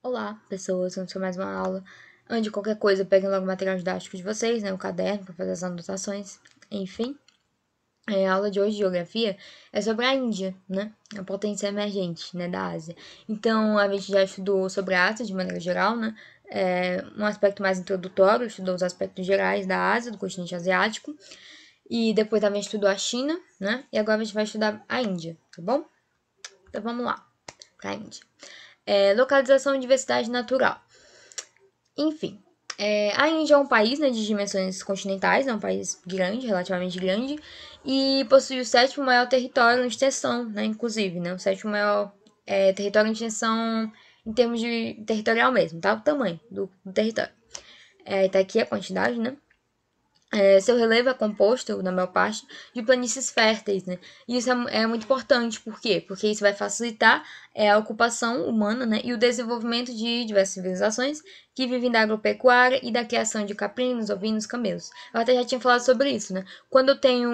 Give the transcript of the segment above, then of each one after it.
Olá, pessoas, vamos para mais uma aula. Antes de qualquer coisa, peguem logo o material didático de vocês, né? O caderno para fazer as anotações. Enfim, a aula de hoje de geografia é sobre a Índia, né? A potência emergente, né, da Ásia. Então, a gente já estudou sobre a Ásia de maneira geral, né? Um aspecto mais introdutório, estudou os aspectos gerais da Ásia, do continente asiático. E depois também estudou a China, né? E agora a gente vai estudar a Índia, tá bom? Então vamos lá, para a Índia. Localização e diversidade natural. Enfim, a Índia é um país, né, de dimensões continentais, é um país grande, relativamente grande, e possui o sétimo maior território em extensão, né, inclusive, né, o sétimo maior território em extensão em termos de territorial mesmo, tá? O tamanho do território. Tá aqui a quantidade, né? Seu relevo é composto, na maior parte, de planícies férteis, né? E isso é muito importante, por quê? Porque isso vai facilitar a ocupação humana, né? E o desenvolvimento de diversas civilizações que vivem da agropecuária e da criação de caprinos, ovinos, camelos. Eu até já tinha falado sobre isso, né? Quando eu tenho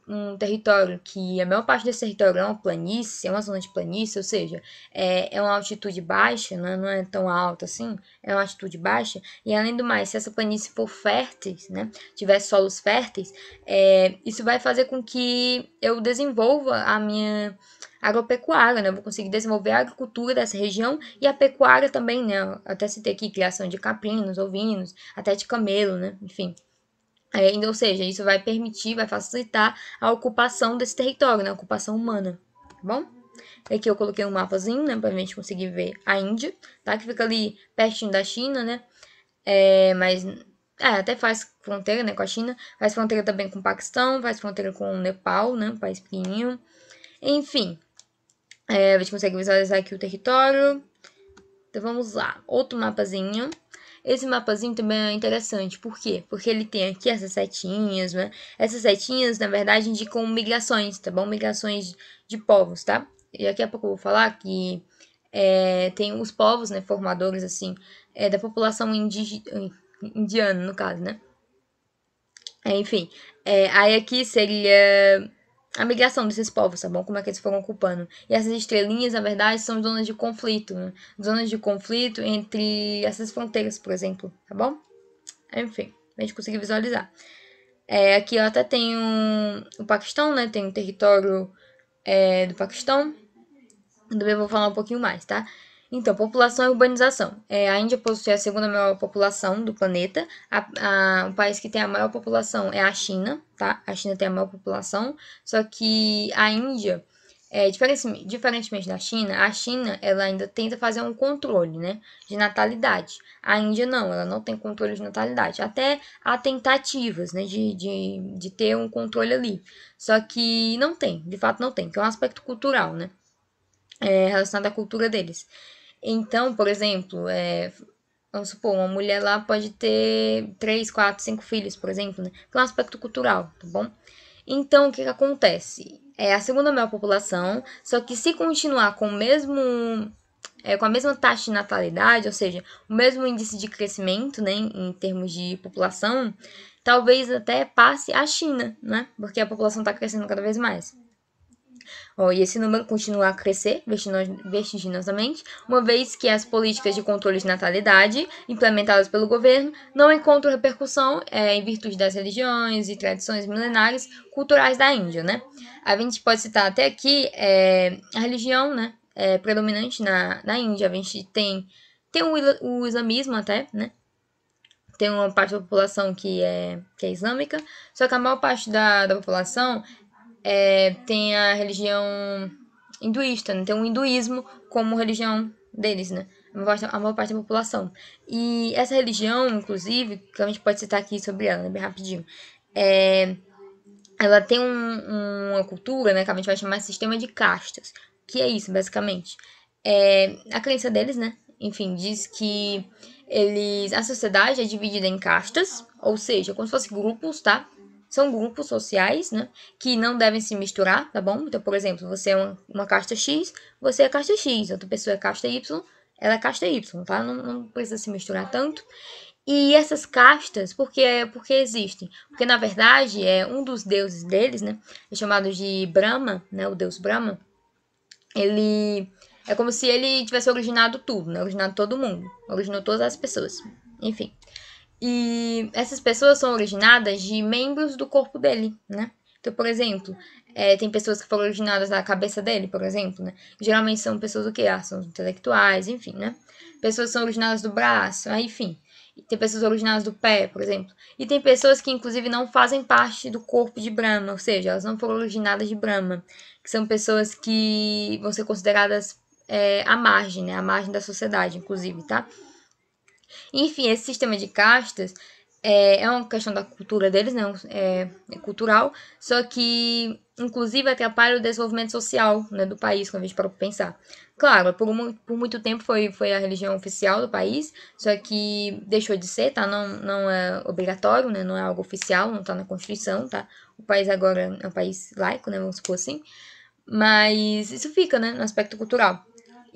um território que a maior parte desse território é uma planície, é uma zona de planície, ou seja, é uma altitude baixa, né? Não é tão alta assim, é uma altitude baixa, e além do mais, se essa planície for fértil, né? Tiver solos férteis, isso vai fazer com que eu desenvolva a minha agropecuária, né? Eu vou conseguir desenvolver a agricultura dessa região e a pecuária também, né? Eu até citei aqui criação de caprinos, ovinos, até de camelo, né? Enfim. Ou seja, isso vai permitir, vai facilitar a ocupação desse território, né? A ocupação humana, tá bom? Aqui eu coloquei um mapazinho, né? Pra gente conseguir ver a Índia, tá? Que fica ali pertinho da China, né? Mas até faz fronteira, né, com a China, faz fronteira também com o Paquistão, faz fronteira com o Nepal, né, um país pequenininho. Enfim, a gente consegue visualizar aqui o território. Então vamos lá, outro mapazinho. Esse mapazinho também é interessante, por quê? Porque ele tem aqui essas setinhas, né? Essas setinhas, na verdade, indicam migrações, tá bom? Migrações de povos, tá? E daqui a pouco eu vou falar que tem os povos, né, formadores, assim, da população indiana, no caso, né? Enfim, aí aqui seria a migração desses povos, tá bom? Como é que eles foram ocupando. E essas estrelinhas, na verdade, são zonas de conflito, né? Zonas de conflito entre essas fronteiras, por exemplo, tá bom? Enfim, a gente conseguir visualizar. Aqui eu até tenho o Paquistão, né? Tem o território do Paquistão. Também vou falar um pouquinho mais, tá? Então, população e urbanização. A Índia possui a segunda maior população do planeta. O país que tem a maior população é a China, tá? A China tem a maior população, só que a Índia, diferentemente da China, a China ela ainda tenta fazer um controle, né, de natalidade. A Índia não, ela não tem controle de natalidade. Até há tentativas, né, de ter um controle ali. Só que não tem, de fato não tem, que é um aspecto cultural, né? Relacionado à cultura deles. Então, por exemplo, vamos supor, uma mulher lá pode ter 3, 4, 5 filhos, por exemplo, né? Que é um aspecto cultural, tá bom? Então, o que acontece? É a segunda maior população, só que se continuar com o mesmo com a mesma taxa de natalidade, ou seja, o mesmo índice de crescimento, né, em termos de população, talvez até passe a China, né? Porque a população está crescendo cada vez mais. E esse número continua a crescer vertiginosamente, uma vez que as políticas de controle de natalidade implementadas pelo governo não encontram repercussão em virtude das religiões e tradições milenares culturais da Índia, né? A gente pode citar até aqui a religião, né, predominante na Índia. A gente tem o islamismo até, né? Tem uma parte da população que é islâmica, só que a maior parte da população tem a religião hinduísta, né? Tem o hinduísmo como religião deles, né? A maior parte da população. E essa religião, inclusive, que a gente pode citar aqui sobre ela, né, bem rapidinho, ela tem uma cultura, né, que a gente vai chamar de sistema de castas. O que é isso, basicamente? A crença deles, né? Enfim, diz que a sociedade é dividida em castas, ou seja, como se fossem grupos, tá? São grupos sociais, né? Que não devem se misturar, tá bom? Então, por exemplo, você é uma casta X, você é casta X, outra pessoa é casta Y, ela é casta Y, tá? Não precisa se misturar tanto. E essas castas, porque existem? Porque, na verdade, um dos deuses deles, né? É chamado de Brahma, né? O deus Brahma. Ele É como se ele tivesse originado tudo, né? Originado todo mundo. Originou todas as pessoas. Enfim. E essas pessoas são originadas de membros do corpo dele, né? Então, por exemplo, tem pessoas que foram originadas da cabeça dele, por exemplo, né? Geralmente são pessoas o quê? São intelectuais, enfim, né? Pessoas são originadas do braço, enfim. Tem pessoas originadas do pé, por exemplo. E tem pessoas que, inclusive, não fazem parte do corpo de Brahma, ou seja, elas não foram originadas de Brahma. Que são pessoas que vão ser consideradas à margem, né? À margem da sociedade, inclusive, tá? Enfim, esse sistema de castas é uma questão da cultura deles, né? É cultural, só que, inclusive, atrapalha o desenvolvimento social, né, do país, quando a gente para pensar. Claro, por muito tempo foi a religião oficial do país, só que deixou de ser, tá? Não é obrigatório, né? Não é algo oficial, não tá na Constituição, tá? O país agora é um país laico, né? Vamos supor assim. Mas isso fica, né? No aspecto cultural.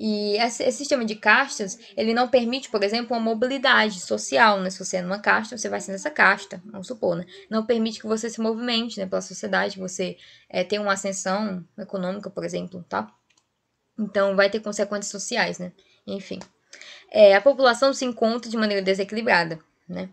E esse sistema de castas, ele não permite, por exemplo, uma mobilidade social, né? Se você é numa casta, você vai ser nessa casta, vamos supor, né? Não permite que você se movimente, né, pela sociedade, que você tenha uma ascensão econômica, por exemplo, tá? Então, vai ter consequências sociais, né? Enfim. A população se encontra de maneira desequilibrada, né?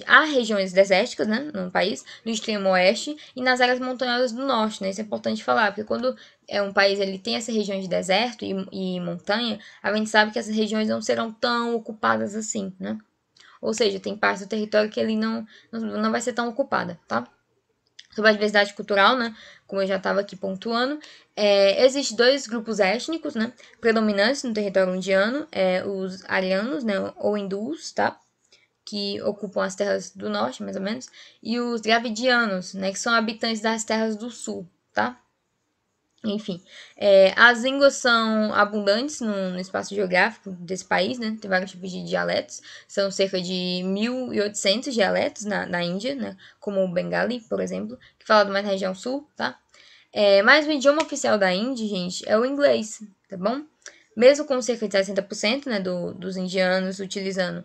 Há regiões desérticas, né, no país, no extremo oeste e nas áreas montanhosas do norte, né? Isso é importante falar, porque quando um país ele tem essa região de deserto e montanha, a gente sabe que essas regiões não serão tão ocupadas assim, né? Ou seja, tem parte do território que ele não vai ser tão ocupada, tá? Sobre a diversidade cultural, né? Como eu já estava aqui pontuando, existem dois grupos étnicos, né? Predominantes no território indiano, os arianos, né? Ou hindus, tá? Que ocupam as terras do norte, mais ou menos, e os dravidianos, né, que são habitantes das terras do sul, tá? Enfim, as línguas são abundantes no espaço geográfico desse país, né? Tem vários tipos de dialetos, são cerca de 1.800 dialetos na Índia, né? Como o Bengali, por exemplo, que fala mais na região sul, tá? Mas o idioma oficial da Índia, gente, é o inglês, tá bom? Mesmo com cerca de 60%, né, dos indianos utilizando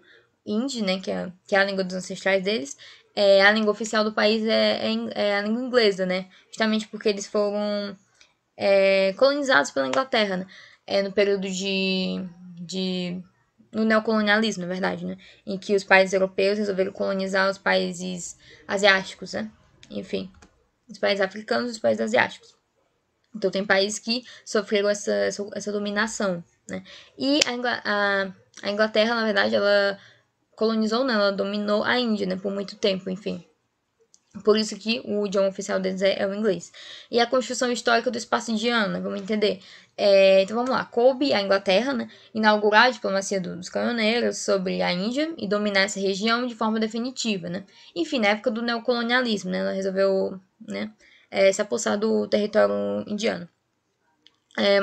hindi, né, que é a língua dos ancestrais deles, a língua oficial do país é a língua inglesa, né? Justamente porque eles foram colonizados pela Inglaterra, né? No período no neocolonialismo, na verdade, né? Em que os países europeus resolveram colonizar os países asiáticos, né? Enfim, os países africanos e os países asiáticos. Então, tem países que sofreram essa dominação, né? E a Inglaterra, na verdade, ela colonizou, né? Ela dominou a Índia, né? Por muito tempo, enfim. Por isso que o idioma oficial deles é o inglês. E a construção histórica do espaço indiano, né? Vamos entender. Então vamos lá. Coube à Inglaterra, né, inaugurar a diplomacia dos canoneiros sobre a Índia e dominar essa região de forma definitiva, né? Enfim, na época do neocolonialismo, né, ela resolveu, né, se apossar do território indiano.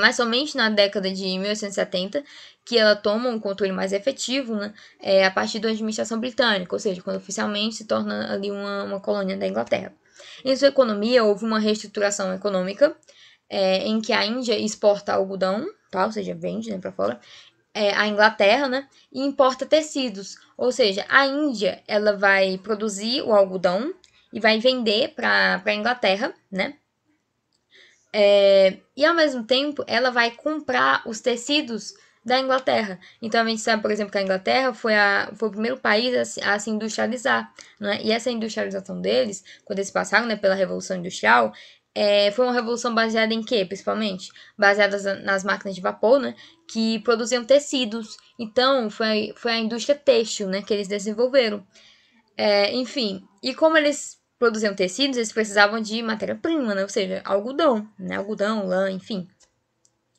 Mas somente na década de 1870 que ela toma um controle mais efetivo, né, a partir da administração britânica, ou seja, quando oficialmente se torna ali uma colônia da Inglaterra. Em sua economia, houve uma reestruturação econômica, em que a Índia exporta algodão, tá, ou seja, vende, né, para fora, a Inglaterra, né, e importa tecidos, ou seja, a Índia ela vai produzir o algodão e vai vender para a Inglaterra, né, e ao mesmo tempo, ela vai comprar os tecidos da Inglaterra. Então a gente sabe, por exemplo, que a Inglaterra foi o primeiro país a se industrializar. Né? E essa industrialização deles, quando eles passaram, né, pela Revolução Industrial, foi uma revolução baseada em quê, principalmente? Baseada nas máquinas de vapor, né, que produziam tecidos. Então, foi a indústria têxtil, né, que eles desenvolveram. Enfim, e como eles produziam tecidos, eles precisavam de matéria-prima, né? Ou seja, algodão, né? Algodão, lã, enfim.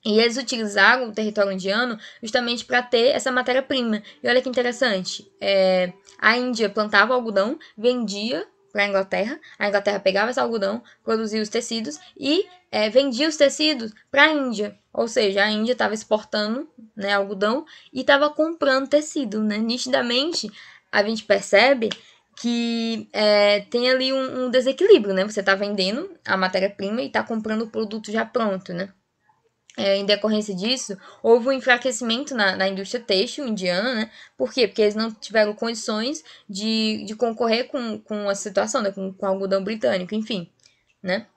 E eles utilizaram o território indiano justamente para ter essa matéria-prima. E olha que interessante, a Índia plantava algodão, vendia para a Inglaterra pegava esse algodão, produzia os tecidos e vendia os tecidos para a Índia. Ou seja, a Índia estava exportando, né, algodão e estava comprando tecido. Né? Nitidamente, a gente percebe que tem ali um desequilíbrio, né? Você está vendendo a matéria-prima e está comprando o produto já pronto, né? Em decorrência disso, houve um enfraquecimento na indústria têxtil indiana, né? Por quê? Porque eles não tiveram condições de concorrer com a situação, né? Com o algodão britânico, enfim, né?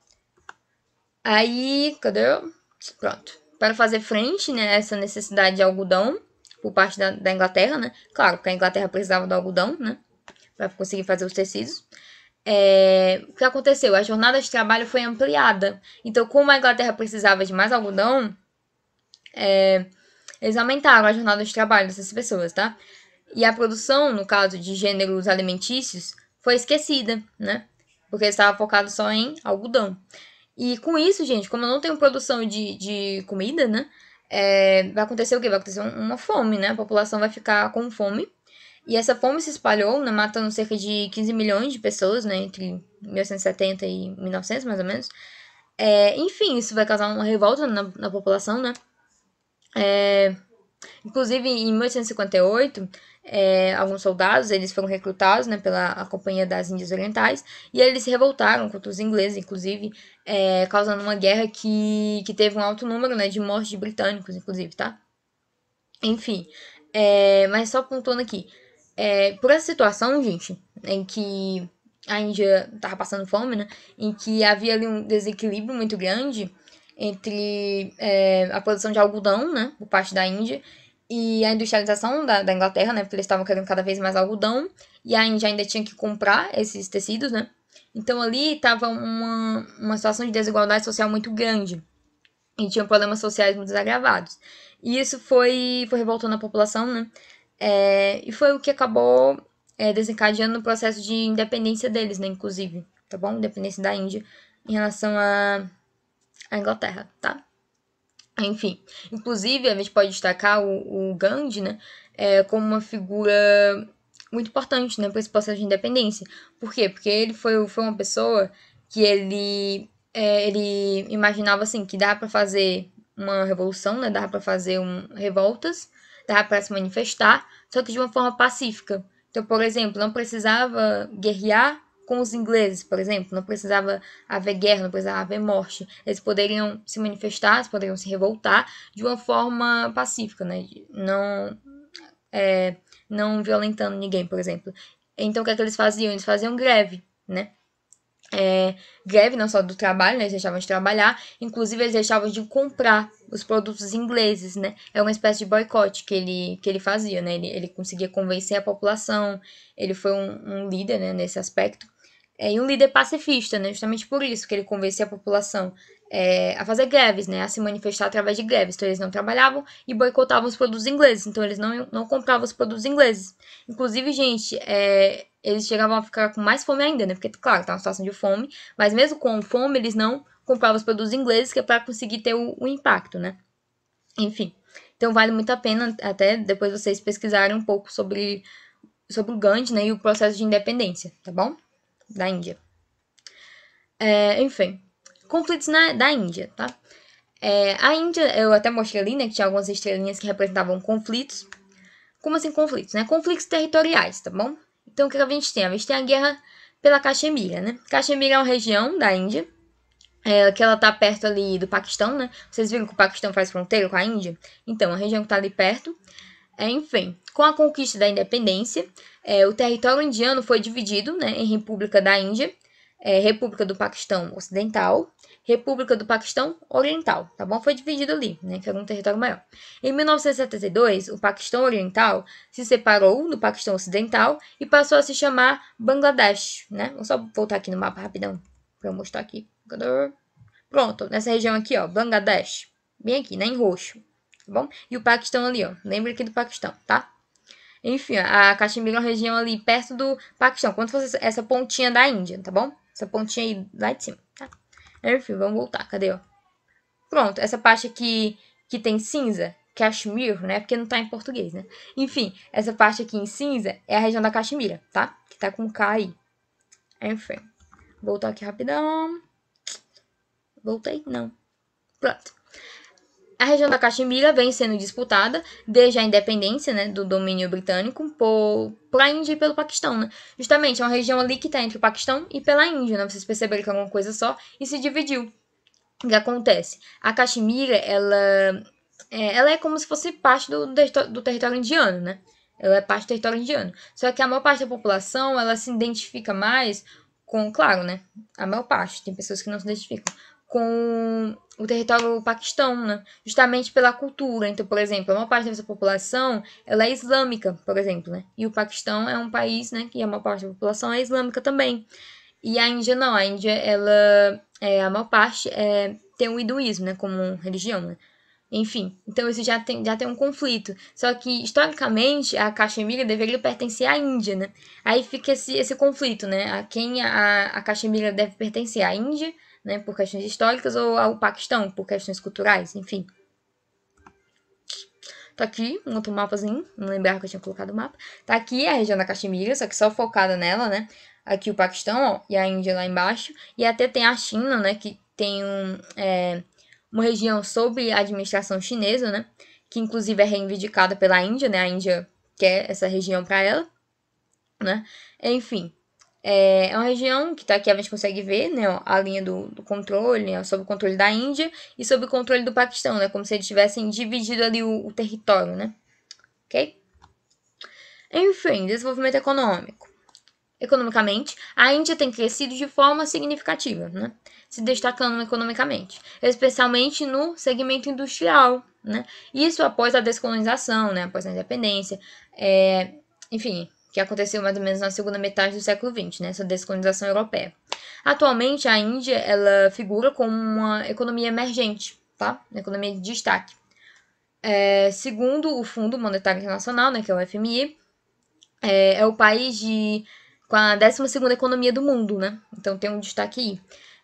Aí, cadê eu? Pronto. Para fazer frente, né, a essa necessidade de algodão por parte da Inglaterra, né? Claro, porque a Inglaterra precisava do algodão, né? Para conseguir fazer os tecidos. O que aconteceu? A jornada de trabalho foi ampliada. Então, como a Inglaterra precisava de mais algodão, eles aumentaram a jornada de trabalho dessas pessoas, tá? E a produção, no caso de gêneros alimentícios, foi esquecida, né? Porque estava focado só em algodão. E com isso, gente, como eu não tenho produção de comida, né? Vai acontecer o quê? Vai acontecer uma fome, né? A população vai ficar com fome. E essa fome se espalhou, né, matando cerca de 15 milhões de pessoas, né? Entre 1870 e 1900, mais ou menos. Enfim, isso vai causar uma revolta na população, né? Inclusive, em 1858, alguns soldados eles foram recrutados, né, pela Companhia das Índias Orientais e eles se revoltaram contra os ingleses, inclusive, causando uma guerra que teve um alto número, né, de mortes de britânicos, inclusive, tá? Enfim, mas só pontuando aqui, por essa situação, gente, em que a Índia estava passando fome, né, em que havia ali um desequilíbrio muito grande entre a produção de algodão, né, por parte da Índia, e a industrialização da Inglaterra, né, porque eles estavam querendo cada vez mais algodão, e a Índia ainda tinha que comprar esses tecidos, né. Então ali estava uma situação de desigualdade social muito grande, e tinham problemas sociais muito agravados. E isso foi revoltando a população, né, e foi o que acabou desencadeando o processo de independência deles, né, inclusive, tá bom? Independência da Índia em relação à Inglaterra, tá? Enfim, inclusive a gente pode destacar o Gandhi, né, como uma figura muito importante, né, para esse processo de independência. Por quê? Porque ele foi uma pessoa que ele imaginava assim que dava para fazer uma revolução, né, dava para fazer revoltas, dava para se manifestar, só que de uma forma pacífica. Então, por exemplo, não precisava guerrear com os ingleses, por exemplo, não precisava haver guerra, não precisava haver morte. Eles poderiam se manifestar, eles poderiam se revoltar de uma forma pacífica, né? Não violentando ninguém, por exemplo. Então, o que é que eles faziam? Eles faziam greve, né? Greve não só do trabalho, né? Eles deixavam de trabalhar, inclusive eles deixavam de comprar os produtos ingleses, né? É uma espécie de boicote que ele fazia, né? Ele conseguia convencer a população, ele foi um líder, né, nesse aspecto. E um líder pacifista, né? Justamente por isso que ele convencia a população a fazer greves, né? A se manifestar através de greves. Então, eles não trabalhavam e boicotavam os produtos ingleses. Então, eles não compravam os produtos ingleses. Inclusive, gente, eles chegavam a ficar com mais fome ainda, né? Porque, claro, tá uma situação de fome. Mas mesmo com fome, eles não compravam os produtos ingleses, que é para conseguir ter o impacto, né? Enfim. Então, vale muito a pena até depois vocês pesquisarem um pouco sobre o Gandhi, né? E o processo de independência, tá bom? Da Índia. Enfim, conflitos da Índia, tá? A Índia, eu até mostrei ali, né, que tinha algumas estrelinhas que representavam conflitos. Como assim conflitos, né? Conflitos territoriais, tá bom? Então, o que a gente tem? A gente tem a guerra pela Caxemira, né? Caxemira é uma região da Índia, que ela tá perto ali do Paquistão, né? Vocês viram que o Paquistão faz fronteira com a Índia? Então, a região que tá ali perto. Enfim, com a conquista da independência, o território indiano foi dividido, né, em República da Índia, República do Paquistão Ocidental, República do Paquistão Oriental, tá bom? Foi dividido ali, né, que era um território maior. Em 1972, o Paquistão Oriental se separou do Paquistão Ocidental e passou a se chamar Bangladesh, né? Vou só voltar aqui no mapa rapidão para eu mostrar aqui. Pronto, nessa região aqui, ó, Bangladesh, bem aqui, né, em roxo, tá bom? E o Paquistão ali, ó, lembra aqui do Paquistão, tá? Enfim, a Caxemira é uma região ali perto do Paquistão, como se fosse essa pontinha da Índia, tá bom? Essa pontinha aí lá de cima, tá? Enfim, vamos voltar, cadê, ó? Pronto, essa parte aqui que tem cinza, Kashmir, né? Porque não tá em português, né? Enfim, essa parte aqui em cinza é a região da Caxemira, tá? Que tá com K aí. Enfim, voltar aqui rapidão. Voltei? Não. Pronto. A região da Caxemira vem sendo disputada desde a independência, né, do domínio britânico por a Índia e pelo Paquistão, né? Justamente, é uma região ali que está entre o Paquistão e pela Índia, né? Vocês perceberam que é uma coisa só e se dividiu. O que acontece? A Caxemira, ela é como se fosse parte do território indiano, né? Ela é parte do território indiano. Só que a maior parte da população, ela se identifica mais claro, né, a maior parte, tem pessoas que não se identificam, com o território do Paquistão, né, justamente pela cultura. Então, por exemplo, a maior parte dessa população, ela é islâmica, por exemplo, né, e o Paquistão é um país, né, que a maior parte da população é islâmica também. E a Índia não, a Índia, ela, a maior parte tem o hinduísmo, né, como religião, né. Enfim, então isso já tem um conflito. Só que, historicamente, a Caxemira deveria pertencer à Índia, né? Aí fica esse conflito, né? A quem a Caxemira deve pertencer? À Índia, né? Por questões históricas, ou ao Paquistão, por questões culturais, enfim. Tá aqui um outro mapazinho, não lembrava que eu tinha colocado o mapa. Tá aqui a região da Caxemira, só que só focada nela, né? Aqui o Paquistão, ó, e a Índia lá embaixo. E até tem a China, né? Que tem uma região sob a administração chinesa, né? Que inclusive é reivindicada pela Índia, né? A Índia quer essa região para ela, né? Enfim, é uma região que tá aqui, a gente consegue ver, né? Ó, a linha do controle, né, sob o controle da Índia e sob o controle do Paquistão, né? Como se eles tivessem dividido ali o território, né? Ok? Enfim, desenvolvimento econômico. Economicamente, a Índia tem crescido de forma significativa, né? Se destacando economicamente, especialmente no segmento industrial, né? Isso após a descolonização, né? Após a independência, enfim, que aconteceu mais ou menos na segunda metade do século XX, né? Essa descolonização europeia. Atualmente, a Índia ela figura como uma economia emergente, tá? Uma economia de destaque. Segundo o Fundo Monetário Internacional, né, que é o FMI, é o país com a 12ª economia do mundo, né? Então tem um destaque aí.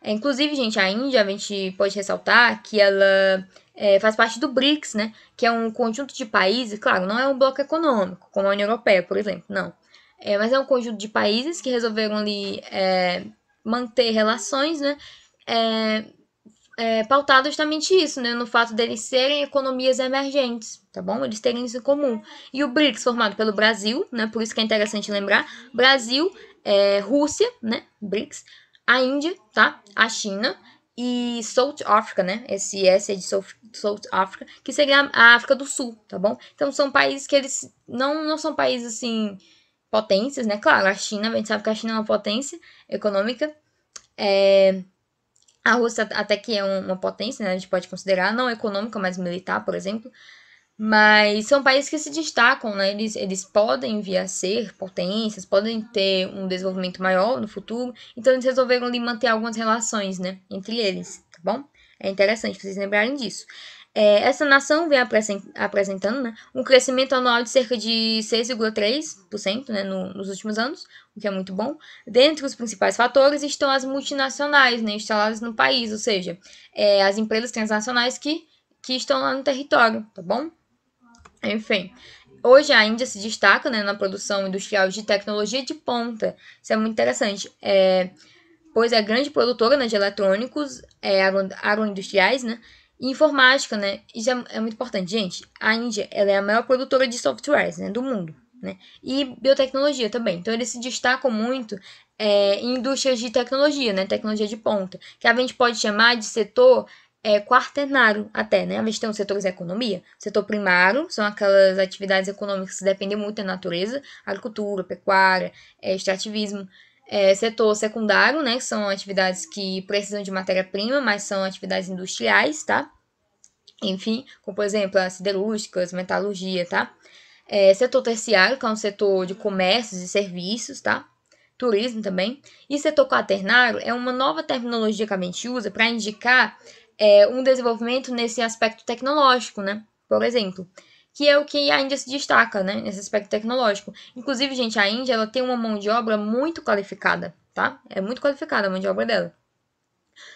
Inclusive, gente, a Índia, a gente pode ressaltar que ela faz parte do BRICS, né? Que é um conjunto de países, claro, não é um bloco econômico, como a União Europeia, por exemplo, não. Mas é um conjunto de países que resolveram ali manter relações, né? Pautado justamente isso, né? No fato deles serem economias emergentes, tá bom? Eles terem isso em comum. E o BRICS, formado pelo Brasil, né? Por isso que é interessante lembrar. Brasil, Rússia, né? BRICS. A Índia, tá? A China e South Africa, né? Esse S é de South Africa, que seria a África do Sul, tá bom? Então são países que eles não são países assim potências, né? Claro, a China, a gente sabe que a China é uma potência econômica. A Rússia até que é uma potência, né? A gente pode considerar, não econômica, mas militar, por exemplo. Mas são países que se destacam, né? Eles podem vir a ser potências, podem ter um desenvolvimento maior no futuro. Então, eles resolveram ali manter algumas relações, né? Entre eles, tá bom? É interessante vocês lembrarem disso. Essa nação vem apresentando, né, um crescimento anual de cerca de 6,3%, né, nos últimos anos, o que é muito bom. Dentre os principais fatores estão as multinacionais, né, instaladas no país, ou seja, as empresas transnacionais que estão lá no território, tá bom? Enfim, hoje a Índia se destaca, né, na produção industrial de tecnologia de ponta. Isso é muito interessante. Pois é grande produtora, né, de eletrônicos agroindustriais, né, e informática, né, isso é muito importante, gente. A Índia, ela é a maior produtora de softwares, né, do mundo, né, e biotecnologia também. Então, eles se destacam muito em indústrias de tecnologia, né, tecnologia de ponta, que a gente pode chamar de setor quaternário até, né? A gente tem os setores da economia. Setor primário são aquelas atividades econômicas que dependem muito da natureza, agricultura, pecuária, extrativismo. Setor secundário, né? Que são atividades que precisam de matéria-prima, mas são atividades industriais, tá? Enfim, como por exemplo as siderúrgicas, metalurgia, tá? Setor terciário, que é um setor de comércios e serviços, tá? Turismo também. E setor quaternário é uma nova terminologia que a gente usa para indicar um desenvolvimento nesse aspecto tecnológico, né? Por exemplo, que é o que a Índia se destaca, né? Nesse aspecto tecnológico. Inclusive, gente, a Índia ela tem uma mão de obra muito qualificada, tá? É muito qualificada a mão de obra dela.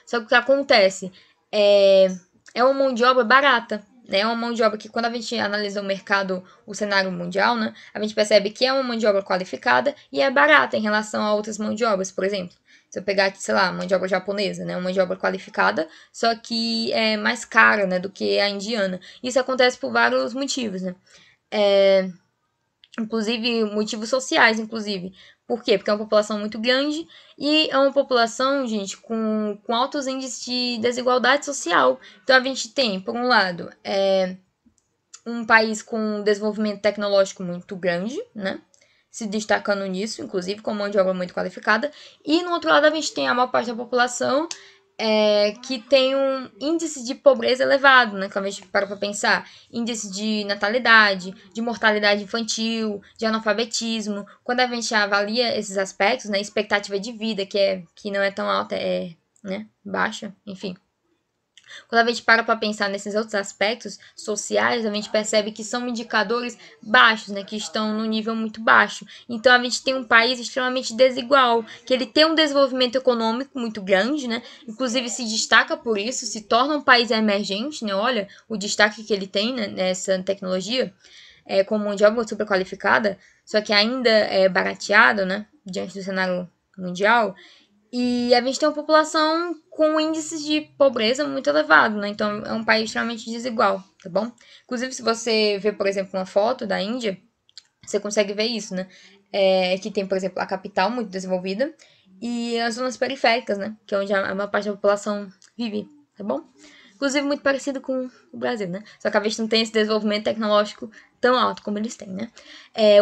Só que o que acontece é uma mão de obra barata, né? É uma mão de obra que, quando a gente analisa o mercado, o cenário mundial, né? A gente percebe que é uma mão de obra qualificada e é barata em relação a outras mãos de obras, por exemplo. Se eu pegar aqui, sei lá, mão de obra japonesa, né? Uma mão de obra qualificada, só que é mais cara, né? Do que a indiana. Isso acontece por vários motivos, né? Inclusive, motivos sociais, inclusive. Por quê? Porque é uma população muito grande e é uma população, gente, com altos índices de desigualdade social. Então, a gente tem, por um lado, um país com um desenvolvimento tecnológico muito grande, né? se destacando nisso, inclusive com mão de obra muito qualificada. E no outro lado a gente tem a maior parte da população que tem um índice de pobreza elevado, né? Quando a gente para pensar, índice de natalidade, de mortalidade infantil, de analfabetismo. Quando a gente avalia esses aspectos, né? Expectativa de vida, que não é tão alta, né, baixa, enfim. Quando a gente para pensar nesses outros aspectos sociais, a gente percebe que são indicadores baixos, né, que estão no nível muito baixo. Então, a gente tem um país extremamente desigual, que ele tem um desenvolvimento econômico muito grande, né, inclusive se destaca por isso, se torna um país emergente, né, olha o destaque que ele tem, né, nessa tecnologia, com mão de obra super qualificada, só que ainda é barateado, né, diante do cenário mundial. E a gente tem uma população com índices de pobreza muito elevado, né? Então é um país extremamente desigual, tá bom? Inclusive, se você vê, por exemplo, uma foto da Índia, você consegue ver isso, né? Que tem, por exemplo, a capital muito desenvolvida e as zonas periféricas, né? Que é onde a maior parte da população vive, tá bom? Inclusive, muito parecido com o Brasil, né? Só que a gente não tem esse desenvolvimento tecnológico tão alto como eles têm, né?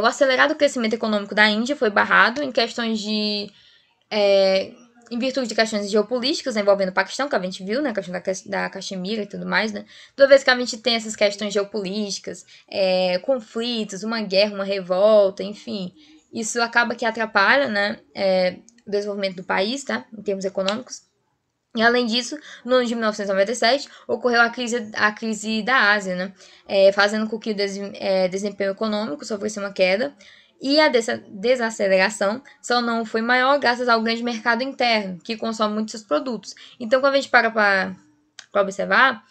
O acelerado crescimento econômico da Índia foi barrado em questões de em virtude de questões geopolíticas, né, envolvendo o Paquistão, que a gente viu, né, a questão da Caxemira e tudo mais, né, toda vez que a gente tem essas questões geopolíticas, conflitos, uma guerra, uma revolta, enfim, isso acaba que atrapalha, né, o desenvolvimento do país, tá, em termos econômicos. E, além disso, no ano de 1997, ocorreu a crise da Ásia, né, fazendo com que o desempenho econômico sofresse uma queda. E a desaceleração só não foi maior graças ao grande mercado interno, que consome muitos seus produtos. Então, quando a gente para observar,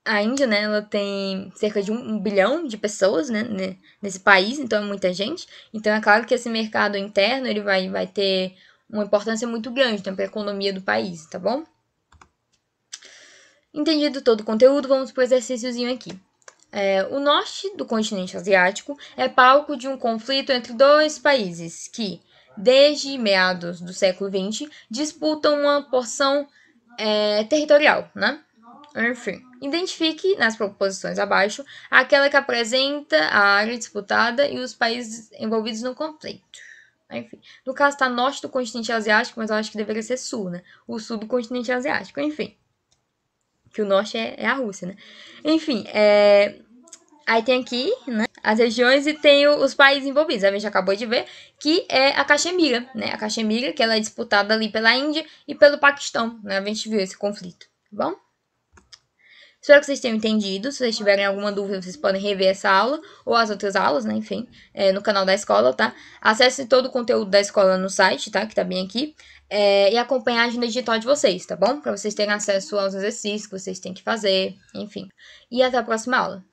a Índia, né, ela tem cerca de 1 bilhão de pessoas, né, nesse país, então é muita gente. Então, é claro que esse mercado interno ele vai ter uma importância muito grande, né, para a economia do país, tá bom? Entendido todo o conteúdo, vamos para o exercíciozinho aqui. O norte do continente asiático é palco de um conflito entre dois países que, desde meados do século XX, disputam uma porção territorial, né? Enfim, identifique nas proposições abaixo aquela que apresenta a área disputada e os países envolvidos no conflito. Enfim, no caso está norte do continente asiático, mas eu acho que deveria ser sul, né? O sul do continente asiático, enfim. Que o norte é a Rússia, né? Enfim, aí tem aqui, né, as regiões e tem os países envolvidos. A gente acabou de ver que é a Caxemira, né? A Caxemira, que ela é disputada ali pela Índia e pelo Paquistão, né? A gente viu esse conflito, tá bom? Espero que vocês tenham entendido. Se vocês tiverem alguma dúvida, vocês podem rever essa aula ou as outras aulas, né? Enfim, no canal da escola, tá? Acesse todo o conteúdo da escola no site, tá? Que tá bem aqui. E acompanhe a agenda digital de vocês, tá bom? Para vocês terem acesso aos exercícios que vocês têm que fazer, enfim. E até a próxima aula.